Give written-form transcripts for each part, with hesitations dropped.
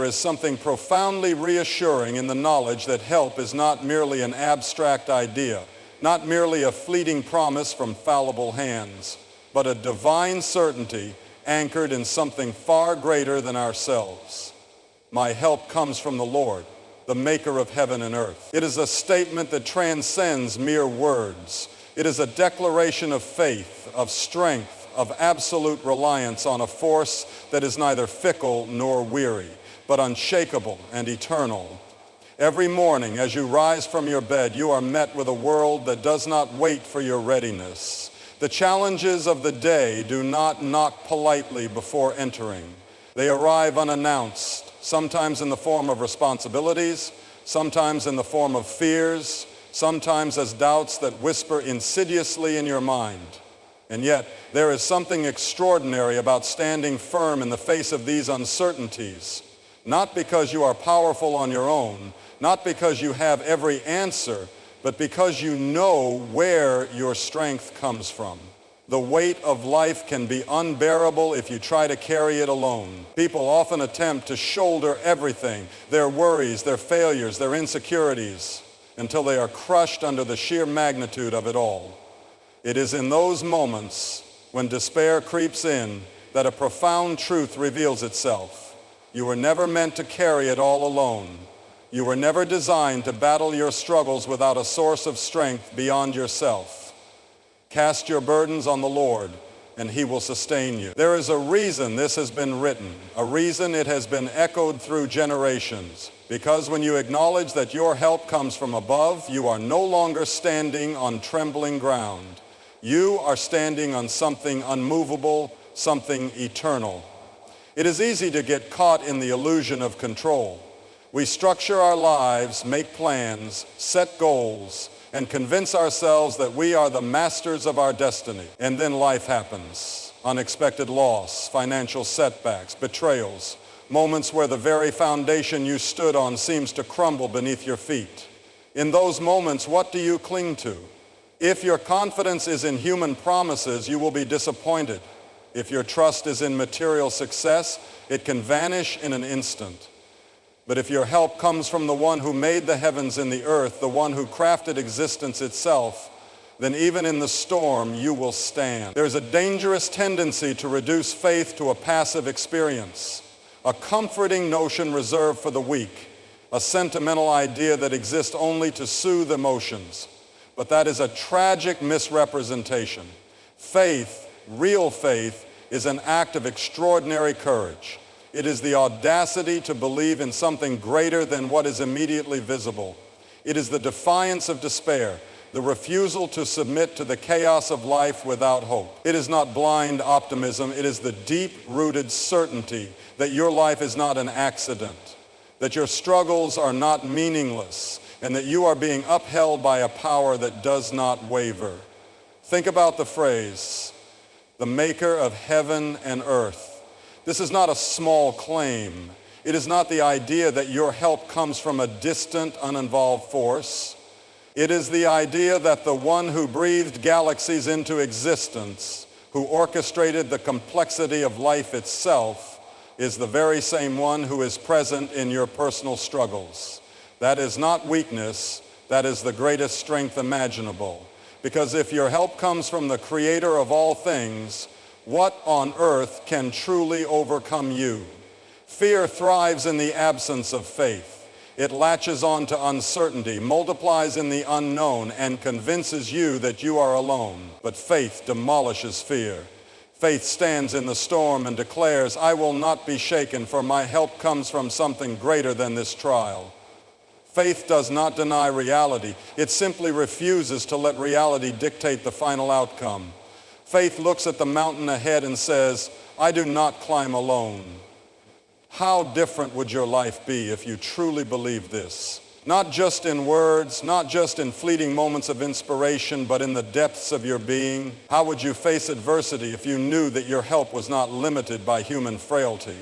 There is something profoundly reassuring in the knowledge that help is not merely an abstract idea, not merely a fleeting promise from fallible hands, but a divine certainty anchored in something far greater than ourselves. My help comes from the Lord, the maker of heaven and earth. It is a statement that transcends mere words. It is a declaration of faith, of strength, of absolute reliance on a force that is neither fickle nor weary, but unshakable and eternal. Every morning as you rise from your bed, you are met with a world that does not wait for your readiness. The challenges of the day do not knock politely before entering. They arrive unannounced, sometimes in the form of responsibilities, sometimes in the form of fears, sometimes as doubts that whisper insidiously in your mind. And yet, there is something extraordinary about standing firm in the face of these uncertainties. Not because you are powerful on your own, not because you have every answer, but because you know where your strength comes from. The weight of life can be unbearable if you try to carry it alone. People often attempt to shoulder everything, their worries, their failures, their insecurities, until they are crushed under the sheer magnitude of it all. It is in those moments when despair creeps in that a profound truth reveals itself. You were never meant to carry it all alone. You were never designed to battle your struggles without a source of strength beyond yourself. Cast your burdens on the Lord, and He will sustain you. There is a reason this has been written, a reason it has been echoed through generations. Because when you acknowledge that your help comes from above, you are no longer standing on trembling ground. You are standing on something unmovable, something eternal. It is easy to get caught in the illusion of control. We structure our lives, make plans, set goals, and convince ourselves that we are the masters of our destiny. And then life happens. Unexpected loss, financial setbacks, betrayals, moments where the very foundation you stood on seems to crumble beneath your feet. In those moments, what do you cling to? If your confidence is in human promises, you will be disappointed. If your trust is in material success, it can vanish in an instant. But if your help comes from the one who made the heavens and the earth, the one who crafted existence itself, then even in the storm, you will stand. There's a dangerous tendency to reduce faith to a passive experience, a comforting notion reserved for the weak, a sentimental idea that exists only to soothe emotions. But that is a tragic misrepresentation. Faith, real faith, is an act of extraordinary courage. It is the audacity to believe in something greater than what is immediately visible. It is the defiance of despair, the refusal to submit to the chaos of life without hope. It is not blind optimism. It is the deep-rooted certainty that your life is not an accident, that your struggles are not meaningless, and that you are being upheld by a power that does not waver. Think about the phrase, the maker of heaven and earth. This is not a small claim. It is not the idea that your help comes from a distant, uninvolved force. It is the idea that the one who breathed galaxies into existence, who orchestrated the complexity of life itself, is the very same one who is present in your personal struggles. That is not weakness. That is the greatest strength imaginable. Because if your help comes from the Creator of all things, what on earth can truly overcome you? Fear thrives in the absence of faith. It latches on to uncertainty, multiplies in the unknown, and convinces you that you are alone. But faith demolishes fear. Faith stands in the storm and declares, I will not be shaken, for my help comes from something greater than this trial. Faith does not deny reality. It simply refuses to let reality dictate the final outcome. Faith looks at the mountain ahead and says, I do not climb alone. How different would your life be if you truly believed this? Not just in words, not just in fleeting moments of inspiration, but in the depths of your being. How would you face adversity if you knew that your help was not limited by human frailty?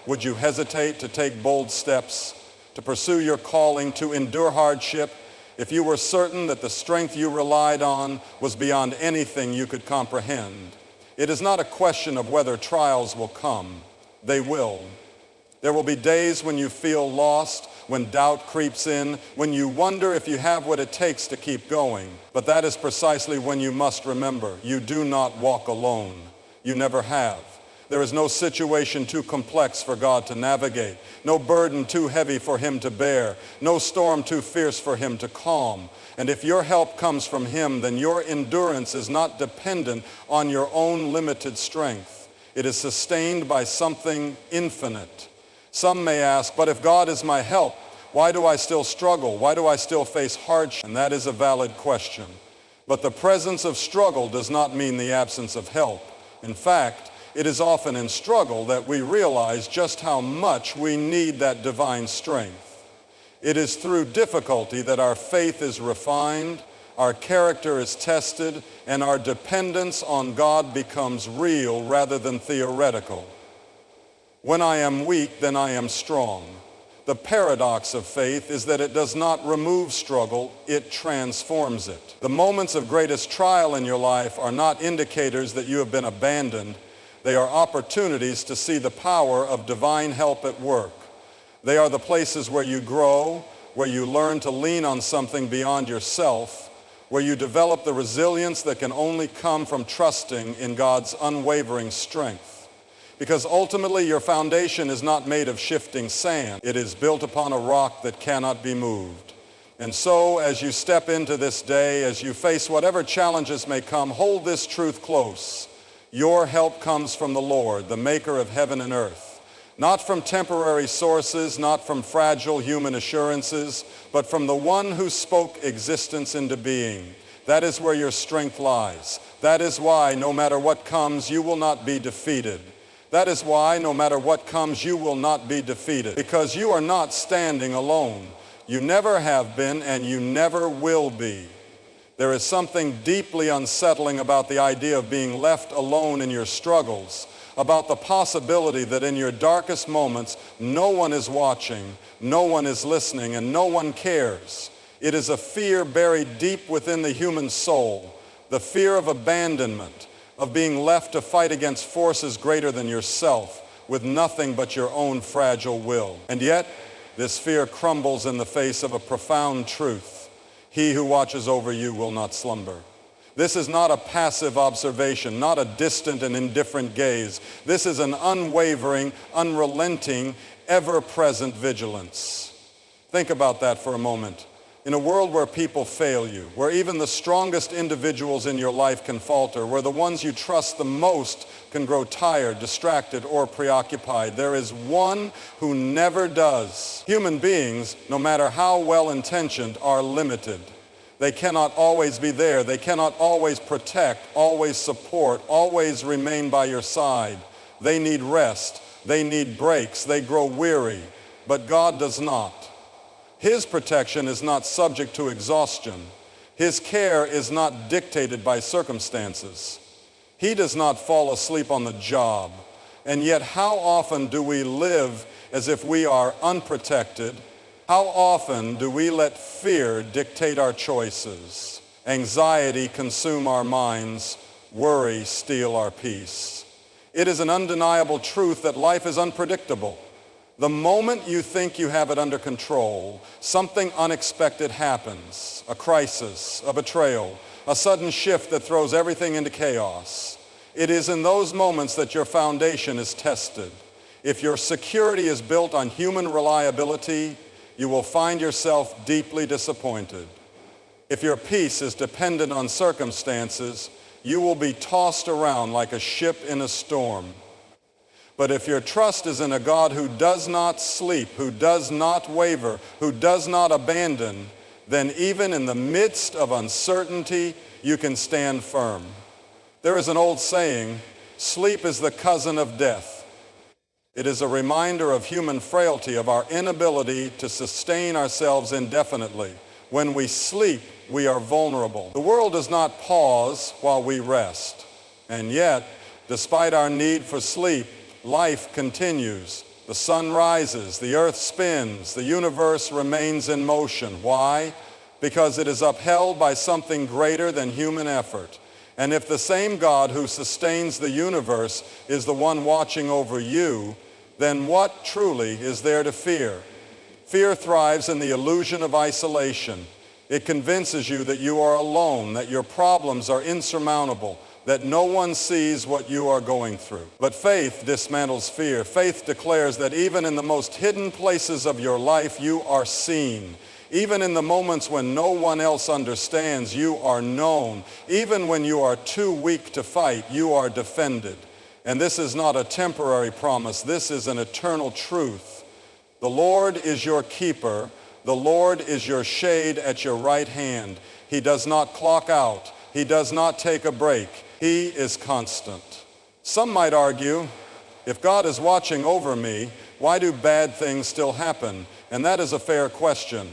Would you hesitate to take bold steps, to pursue your calling, to endure hardship, if you were certain that the strength you relied on was beyond anything you could comprehend? It is not a question of whether trials will come. They will. There will be days when you feel lost, when doubt creeps in, when you wonder if you have what it takes to keep going. But that is precisely when you must remember, you do not walk alone. You never have. There is no situation too complex for God to navigate, no burden too heavy for him to bear, no storm too fierce for him to calm. And if your help comes from him, then your endurance is not dependent on your own limited strength. It is sustained by something infinite. Some may ask, but if God is my help, why do I still struggle? Why do I still face hardship? And that is a valid question. But the presence of struggle does not mean the absence of help. In fact, it is often in struggle that we realize just how much we need that divine strength. It is through difficulty that our faith is refined, our character is tested, and our dependence on God becomes real rather than theoretical. When I am weak, then I am strong. The paradox of faith is that it does not remove struggle, it transforms it. The moments of greatest trial in your life are not indicators that you have been abandoned. They are opportunities to see the power of divine help at work. They are the places where you grow, where you learn to lean on something beyond yourself, where you develop the resilience that can only come from trusting in God's unwavering strength. Because ultimately your foundation is not made of shifting sand. It is built upon a rock that cannot be moved. And so as you step into this day, as you face whatever challenges may come, hold this truth close. Your help comes from the Lord, the maker of heaven and earth. Not from temporary sources, not from fragile human assurances, but from the one who spoke existence into being. That is where your strength lies. That is why, no matter what comes, you will not be defeated. That is why, no matter what comes, you will not be defeated. Because you are not standing alone. You never have been, and you never will be. There is something deeply unsettling about the idea of being left alone in your struggles, about the possibility that in your darkest moments, no one is watching, no one is listening, and no one cares. It is a fear buried deep within the human soul, the fear of abandonment, of being left to fight against forces greater than yourself with nothing but your own fragile will. And yet, this fear crumbles in the face of a profound truth. He who watches over you will not slumber. This is not a passive observation, not a distant and indifferent gaze. This is an unwavering, unrelenting, ever-present vigilance. Think about that for a moment. In a world where people fail you, where even the strongest individuals in your life can falter, where the ones you trust the most can grow tired, distracted, or preoccupied, there is one who never does. Human beings, no matter how well-intentioned, are limited. They cannot always be there. They cannot always protect, always support, always remain by your side. They need rest. They need breaks. They grow weary. But God does not. His protection is not subject to exhaustion. His care is not dictated by circumstances. He does not fall asleep on the job. And yet, how often do we live as if we are unprotected? How often do we let fear dictate our choices? Anxiety consume our minds, worry steal our peace. It is an undeniable truth that life is unpredictable. The moment you think you have it under control, something unexpected happens, a crisis, a betrayal, a sudden shift that throws everything into chaos. It is in those moments that your foundation is tested. If your security is built on human reliability, you will find yourself deeply disappointed. If your peace is dependent on circumstances, you will be tossed around like a ship in a storm. But if your trust is in a God who does not sleep, who does not waver, who does not abandon, then even in the midst of uncertainty, you can stand firm. There is an old saying, sleep is the cousin of death. It is a reminder of human frailty, of our inability to sustain ourselves indefinitely. When we sleep, we are vulnerable. The world does not pause while we rest. And yet, despite our need for sleep, life continues. The sun rises, the earth spins, the universe remains in motion. Why? Because it is upheld by something greater than human effort. And if the same God who sustains the universe is the one watching over you, then what truly is there to fear? Fear thrives in the illusion of isolation. It convinces you that you are alone, that your problems are insurmountable, that no one sees what you are going through. But faith dismantles fear. Faith declares that even in the most hidden places of your life, you are seen. Even in the moments when no one else understands, you are known. Even when you are too weak to fight, you are defended. And this is not a temporary promise. This is an eternal truth. The Lord is your keeper. The Lord is your shade at your right hand. He does not clock out. He does not take a break. He is constant. Some might argue, if God is watching over me, why do bad things still happen? And that is a fair question.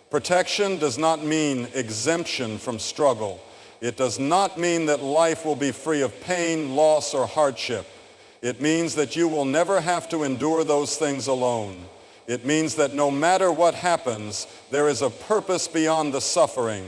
Protection does not mean exemption from struggle. It does not mean that life will be free of pain, loss, or hardship. It means that you will never have to endure those things alone. It means that no matter what happens, there is a purpose beyond the suffering,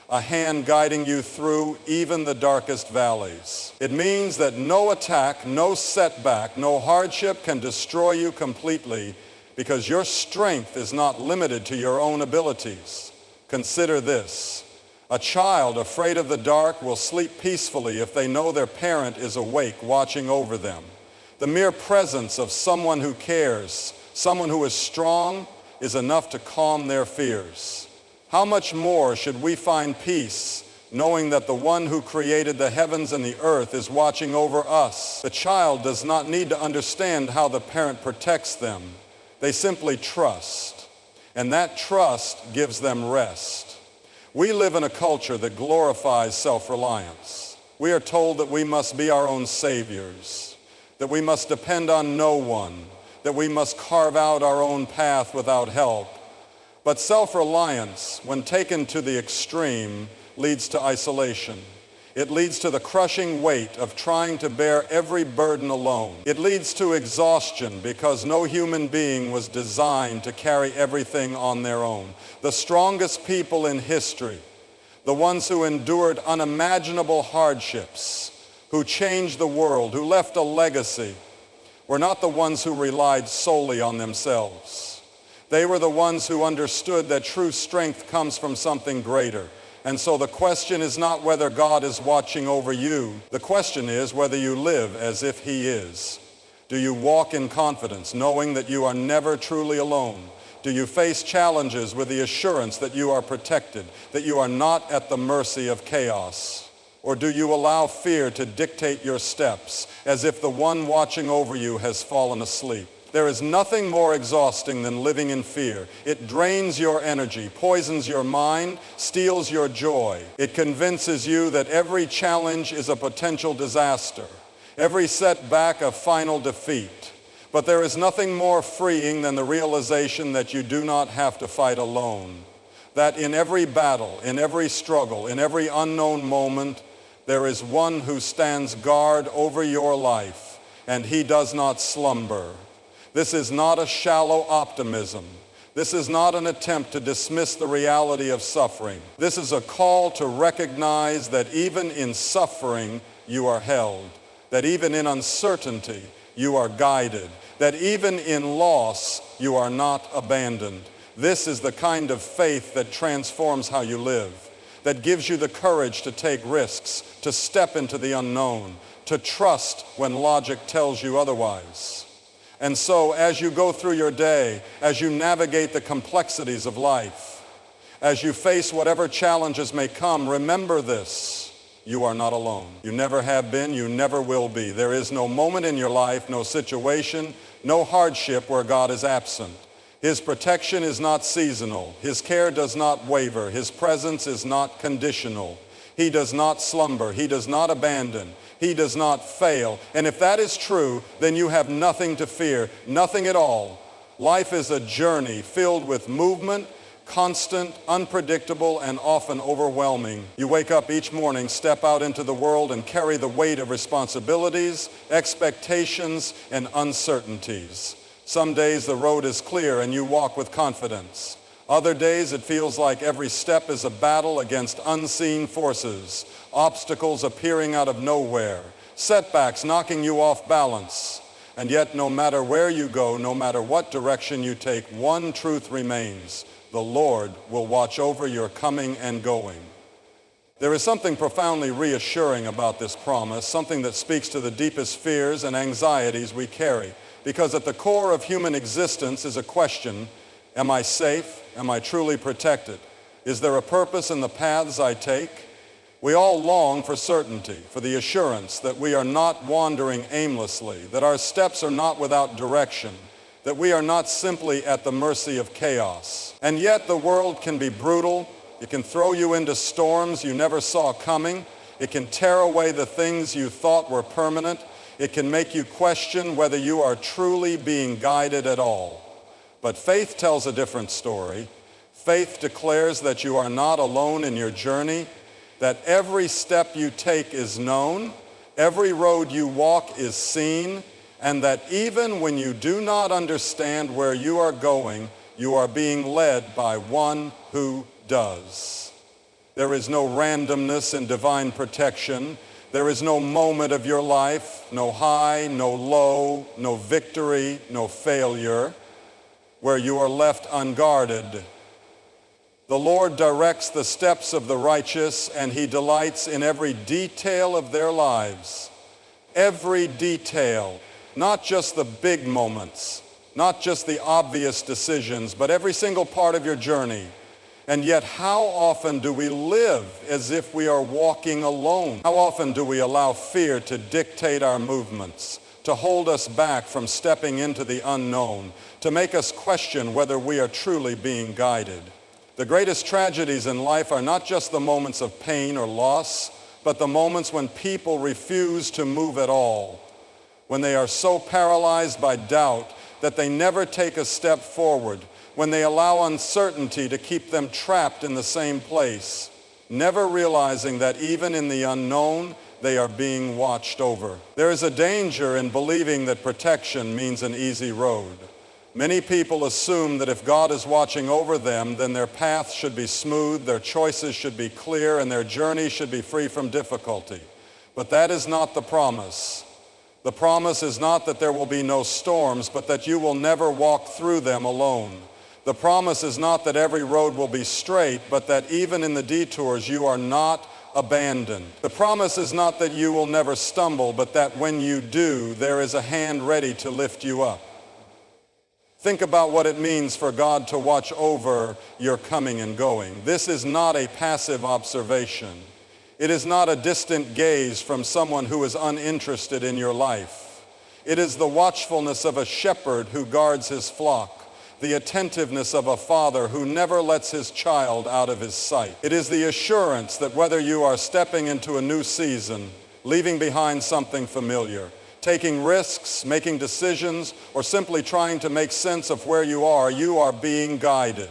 a hand guiding you through even the darkest valleys. It means that no attack, no setback, no hardship can destroy you completely, because your strength is not limited to your own abilities. Consider this. A child afraid of the dark will sleep peacefully if they know their parent is awake watching over them. The mere presence of someone who cares, someone who is strong, is enough to calm their fears. How much more should we find peace knowing that the one who created the heavens and the earth is watching over us? The child does not need to understand how the parent protects them. They simply trust, and that trust gives them rest. We live in a culture that glorifies self-reliance. We are told that we must be our own saviors, that we must depend on no one, that we must carve out our own path without help. But self-reliance, when taken to the extreme, leads to isolation. It leads to the crushing weight of trying to bear every burden alone. It leads to exhaustion because no human being was designed to carry everything on their own. The strongest people in history, the ones who endured unimaginable hardships, who changed the world, who left a legacy, were not the ones who relied solely on themselves. They were the ones who understood that true strength comes from something greater. And so the question is not whether God is watching over you. The question is whether you live as if he is. Do you walk in confidence, knowing that you are never truly alone? Do you face challenges with the assurance that you are protected, that you are not at the mercy of chaos? Or do you allow fear to dictate your steps, as if the one watching over you has fallen asleep? There is nothing more exhausting than living in fear. It drains your energy, poisons your mind, steals your joy. It convinces you that every challenge is a potential disaster, every setback a final defeat. But there is nothing more freeing than the realization that you do not have to fight alone, that in every battle, in every struggle, in every unknown moment, there is one who stands guard over your life, and he does not slumber. This is not a shallow optimism. This is not an attempt to dismiss the reality of suffering. This is a call to recognize that even in suffering, you are held, that even in uncertainty, you are guided, that even in loss, you are not abandoned. This is the kind of faith that transforms how you live, that gives you the courage to take risks, to step into the unknown, to trust when logic tells you otherwise. And so as you go through your day, as you navigate the complexities of life, as you face whatever challenges may come, remember this: you are not alone. You never have been, you never will be. There is no moment in your life, no situation, no hardship where God is absent. His protection is not seasonal. His care does not waver. His presence is not conditional. He does not slumber. He does not abandon. He does not fail. And if that is true, then you have nothing to fear, nothing at all. Life is a journey filled with movement, constant, unpredictable, and often overwhelming. You wake up each morning, step out into the world, and carry the weight of responsibilities, expectations, and uncertainties. Some days the road is clear and you walk with confidence. Other days it feels like every step is a battle against unseen forces, obstacles appearing out of nowhere, setbacks knocking you off balance. And yet, no matter where you go, no matter what direction you take, one truth remains: the Lord will watch over your coming and going. There is something profoundly reassuring about this promise, something that speaks to the deepest fears and anxieties we carry. Because at the core of human existence is a question: am I safe? Am I truly protected? Is there a purpose in the paths I take? We all long for certainty, for the assurance that we are not wandering aimlessly, that our steps are not without direction, that we are not simply at the mercy of chaos. And yet the world can be brutal. It can throw you into storms you never saw coming. It can tear away the things you thought were permanent. It can make you question whether you are truly being guided at all. But faith tells a different story. Faith declares that you are not alone in your journey, that every step you take is known, every road you walk is seen, and that even when you do not understand where you are going, you are being led by one who does. There is no randomness in divine protection. There is no moment of your life, no high, no low, no victory, no failure, where you are left unguarded. The Lord directs the steps of the righteous, and he delights in every detail of their lives. Every detail, not just the big moments, not just the obvious decisions, but every single part of your journey. And yet, how often do we live as if we are walking alone? How often do we allow fear to dictate our movements, to hold us back from stepping into the unknown, to make us question whether we are truly being guided? The greatest tragedies in life are not just the moments of pain or loss, but the moments when people refuse to move at all, when they are so paralyzed by doubt that they never take a step forward, when they allow uncertainty to keep them trapped in the same place, never realizing that even in the unknown, they are being watched over. There is a danger in believing that protection means an easy road. Many people assume that if God is watching over them, then their path should be smooth, their choices should be clear, and their journey should be free from difficulty. But that is not the promise. The promise is not that there will be no storms, but that you will never walk through them alone. The promise is not that every road will be straight, but that even in the detours you are not abandoned. The promise is not that you will never stumble, but that when you do, there is a hand ready to lift you up. Think about what it means for God to watch over your coming and going. This is not a passive observation. It is not a distant gaze from someone who is uninterested in your life. It is the watchfulness of a shepherd who guards his flock, the attentiveness of a father who never lets his child out of his sight. It is the assurance that whether you are stepping into a new season, leaving behind something familiar, taking risks, making decisions, or simply trying to make sense of where you are being guided.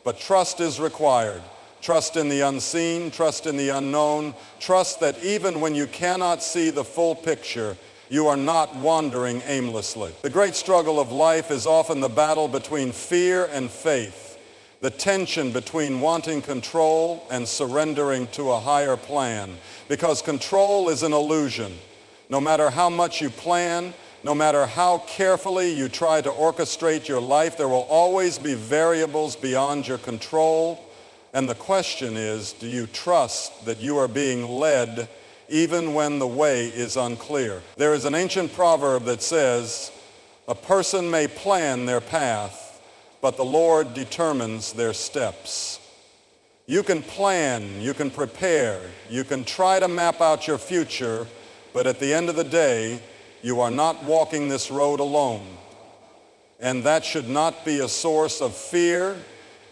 But trust is required. Trust in the unseen, trust in the unknown, trust that even when you cannot see the full picture, you are not wandering aimlessly. The great struggle of life is often the battle between fear and faith, the tension between wanting control and surrendering to a higher plan, because control is an illusion. No matter how much you plan, no matter how carefully you try to orchestrate your life, there will always be variables beyond your control. And the question is, do you trust that you are being led even when the way is unclear? There is an ancient proverb that says, a person may plan their path, but the Lord determines their steps. You can plan, you can prepare, you can try to map out your future, but at the end of the day, you are not walking this road alone. And that should not be a source of fear.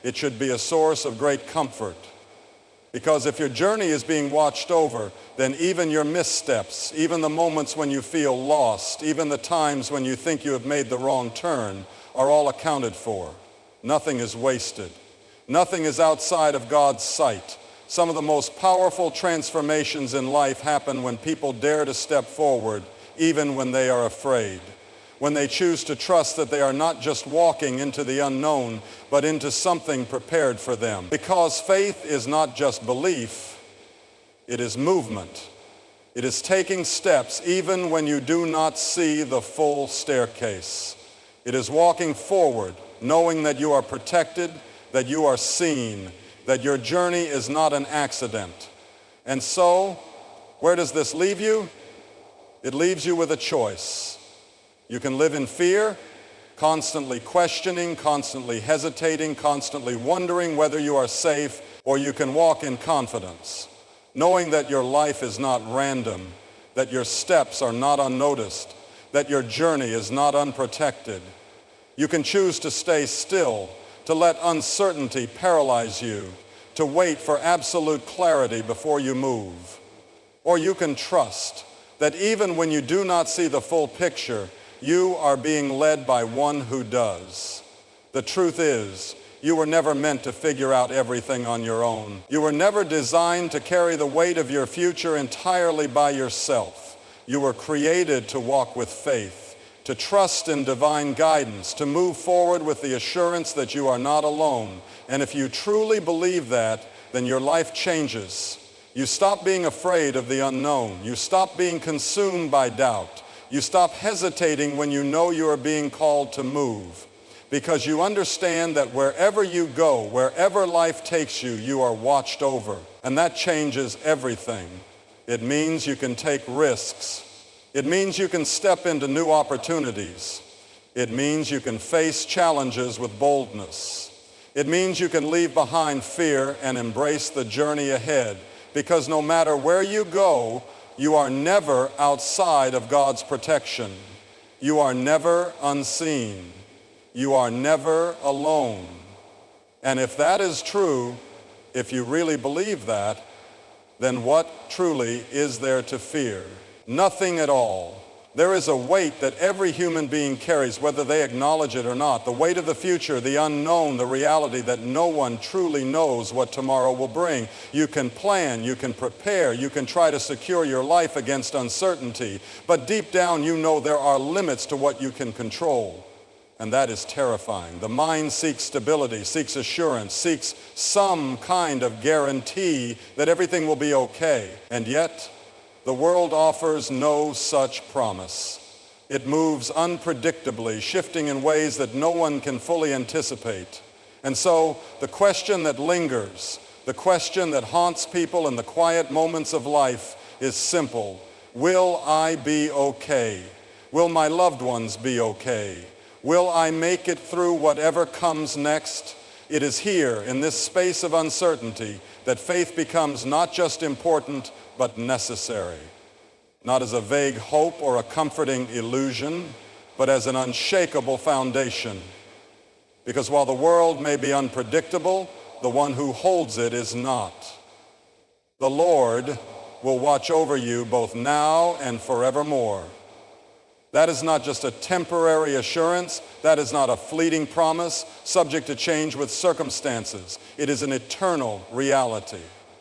It should be a source of great comfort. Because if your journey is being watched over, then even your missteps, even the moments when you feel lost, even the times when you think you have made the wrong turn, are all accounted for. Nothing is wasted. Nothing is outside of God's sight. Some of the most powerful transformations in life happen when people dare to step forward, even when they are afraid. When they choose to trust that they are not just walking into the unknown, but into something prepared for them. Because faith is not just belief, it is movement. It is taking steps even when you do not see the full staircase. It is walking forward, knowing that you are protected, that you are seen, that your journey is not an accident. And so, where does this leave you? It leaves you with a choice. You can live in fear, constantly questioning, constantly hesitating, constantly wondering whether you are safe, or you can walk in confidence, knowing that your life is not random, that your steps are not unnoticed, that your journey is not unprotected. You can choose to stay still, to let uncertainty paralyze you, to wait for absolute clarity before you move. Or you can trust that even when you do not see the full picture, you are being led by one who does. The truth is, you were never meant to figure out everything on your own. You were never designed to carry the weight of your future entirely by yourself. You were created to walk with faith, to trust in divine guidance, to move forward with the assurance that you are not alone. And if you truly believe that, then your life changes. You stop being afraid of the unknown. You stop being consumed by doubt. You stop hesitating when you know you are being called to move, because you understand that wherever you go, wherever life takes you, you are watched over. And that changes everything. It means you can take risks. It means you can step into new opportunities. It means you can face challenges with boldness. It means you can leave behind fear and embrace the journey ahead, because no matter where you go, you are never outside of God's protection. You are never unseen. You are never alone. And if that is true, if you really believe that, then what truly is there to fear? Nothing at all. There is a weight that every human being carries, whether they acknowledge it or not. The weight of the future, the unknown, the reality that no one truly knows what tomorrow will bring. You can plan, you can prepare, you can try to secure your life against uncertainty. But deep down, you know there are limits to what you can control. And that is terrifying. The mind seeks stability, seeks assurance, seeks some kind of guarantee that everything will be okay. And yet, the world offers no such promise. It moves unpredictably, shifting in ways that no one can fully anticipate. And so, the question that lingers, the question that haunts people in the quiet moments of life is simple. Will I be okay? Will my loved ones be okay? Will I make it through whatever comes next? It is here, in this space of uncertainty, that faith becomes not just important, but necessary. Not as a vague hope or a comforting illusion, but as an unshakable foundation. Because while the world may be unpredictable, the one who holds it is not. The Lord will watch over you both now and forevermore. That is not just a temporary assurance. That is not a fleeting promise, subject to change with circumstances. It is an eternal reality.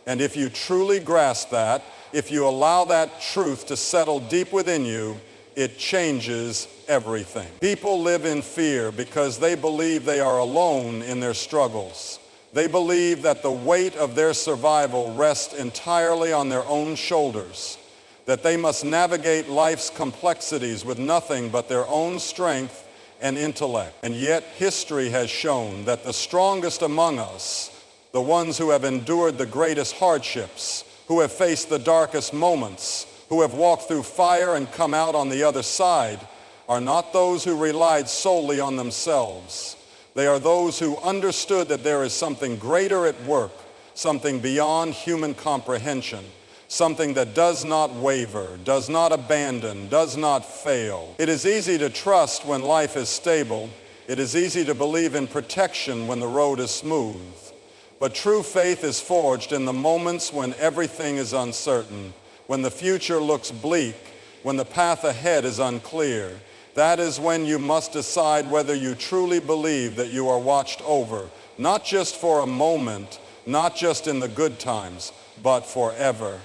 And if you truly grasp that, if you allow that truth to settle deep within you, it changes everything. People live in fear because they believe they are alone in their struggles. They believe that the weight of their survival rests entirely on their own shoulders, that they must navigate life's complexities with nothing but their own strength and intellect. And yet history has shown that the strongest among us, the ones who have endured the greatest hardships, who have faced the darkest moments, who have walked through fire and come out on the other side, are not those who relied solely on themselves. They are those who understood that there is something greater at work, something beyond human comprehension, something that does not waver, does not abandon, does not fail. It is easy to trust when life is stable. It is easy to believe in protection when the road is smooth. But true faith is forged in the moments when everything is uncertain, when the future looks bleak, when the path ahead is unclear. That is when you must decide whether you truly believe that you are watched over, not just for a moment, not just in the good times, but forever.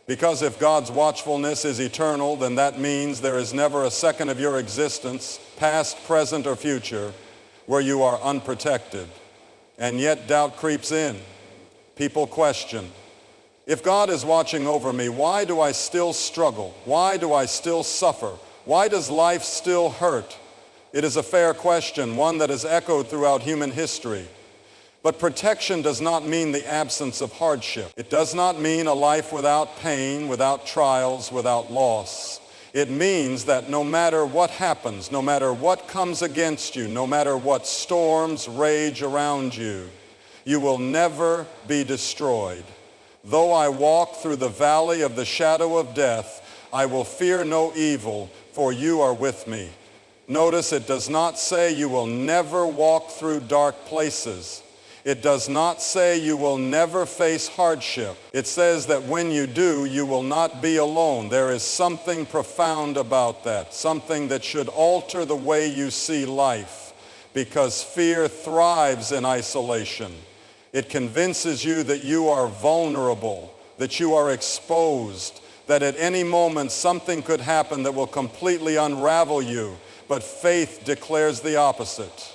Because if God's watchfulness is eternal, then that means there is never a second of your existence, past, present, or future, where you are unprotected. And yet doubt creeps in. People question. If God is watching over me, why do I still struggle? Why do I still suffer? Why does life still hurt? It is a fair question, one that has echoed throughout human history. But protection does not mean the absence of hardship. It does not mean a life without pain, without trials, without loss. It means that no matter what happens, no matter what comes against you, no matter what storms rage around you, you will never be destroyed. Though I walk through the valley of the shadow of death, I will fear no evil, for you are with me. Notice it does not say you will never walk through dark places. It does not say you will never face hardship. It says that when you do, you will not be alone. There is something profound about that, something that should alter the way you see life, because fear thrives in isolation. It convinces you that you are vulnerable, that you are exposed, that at any moment something could happen that will completely unravel you. But faith declares the opposite.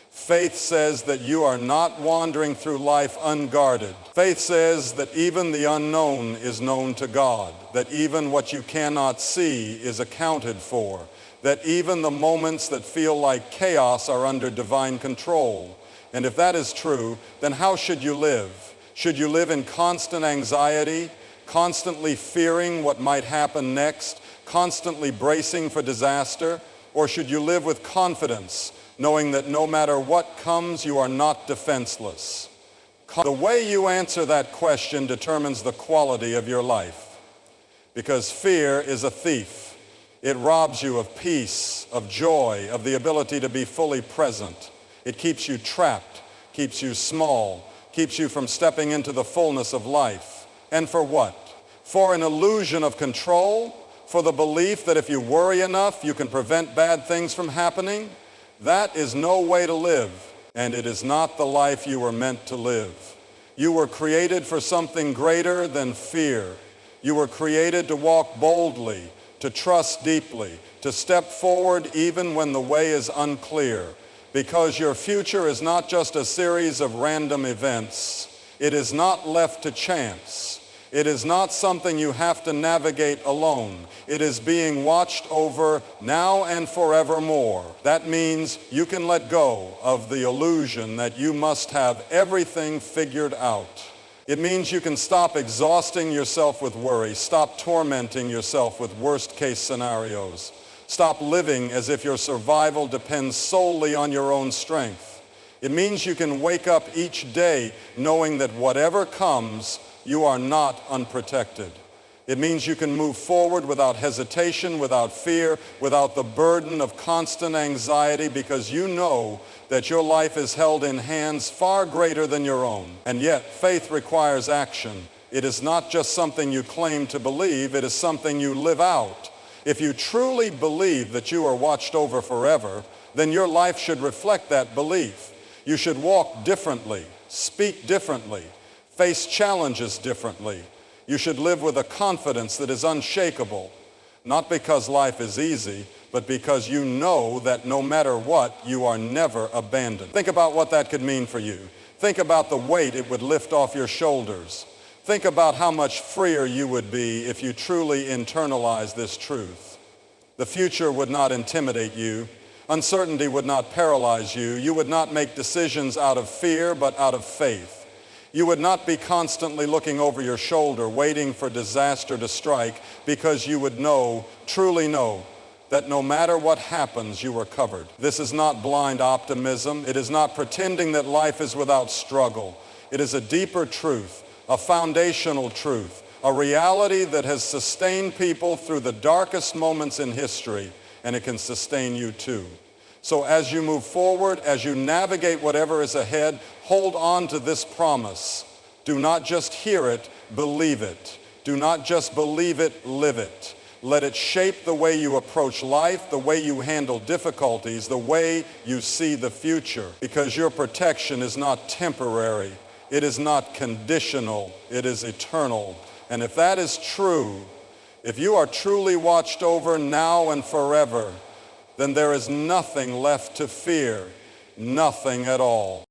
Faith says that you are not wandering through life unguarded. Faith says that even the unknown is known to God, that even what you cannot see is accounted for, that even the moments that feel like chaos are under divine control. And if that is true, then how should you live? Should you live in constant anxiety, constantly fearing what might happen next, constantly bracing for disaster? Or should you live with confidence, knowing that no matter what comes, you are not defenseless? The way you answer that question determines the quality of your life. Because fear is a thief. It robs you of peace, of joy, of the ability to be fully present. It keeps you trapped, keeps you small, keeps you from stepping into the fullness of life. And for what? For an illusion of control? For the belief that if you worry enough, you can prevent bad things from happening? That is no way to live, and it is not the life you were meant to live. You were created for something greater than fear. You were created to walk boldly, to trust deeply, to step forward even when the way is unclear. Because your future is not just a series of random events. It is not left to chance. It is not something you have to navigate alone. It is being watched over now and forevermore. That means you can let go of the illusion that you must have everything figured out. It means you can stop exhausting yourself with worry, stop tormenting yourself with worst-case scenarios. Stop living as if your survival depends solely on your own strength. It means you can wake up each day knowing that whatever comes, you are not unprotected. It means you can move forward without hesitation, without fear, without the burden of constant anxiety, because you know that your life is held in hands far greater than your own. And yet, faith requires action. It is not just something you claim to believe, it is something you live out. If you truly believe that you are watched over forever, then your life should reflect that belief. You should walk differently, speak differently, face challenges differently. You should live with a confidence that is unshakable, not because life is easy, but because you know that no matter what, you are never abandoned. Think about what that could mean for you. Think about the weight it would lift off your shoulders. Think about how much freer you would be if you truly internalized this truth. The future would not intimidate you. Uncertainty would not paralyze you. You would not make decisions out of fear, but out of faith. You would not be constantly looking over your shoulder, waiting for disaster to strike, because you would know, truly know, that no matter what happens, you are covered. This is not blind optimism. It is not pretending that life is without struggle. It is a deeper truth, a foundational truth, a reality that has sustained people through the darkest moments in history, and it can sustain you too. So as you move forward, as you navigate whatever is ahead, hold on to this promise. Do not just hear it, believe it. Do not just believe it, live it. Let it shape the way you approach life, the way you handle difficulties, the way you see the future. Because your protection is not temporary. It is not conditional. It is eternal. And if that is true, if you are truly watched over now and forever, then there is nothing left to fear, nothing at all.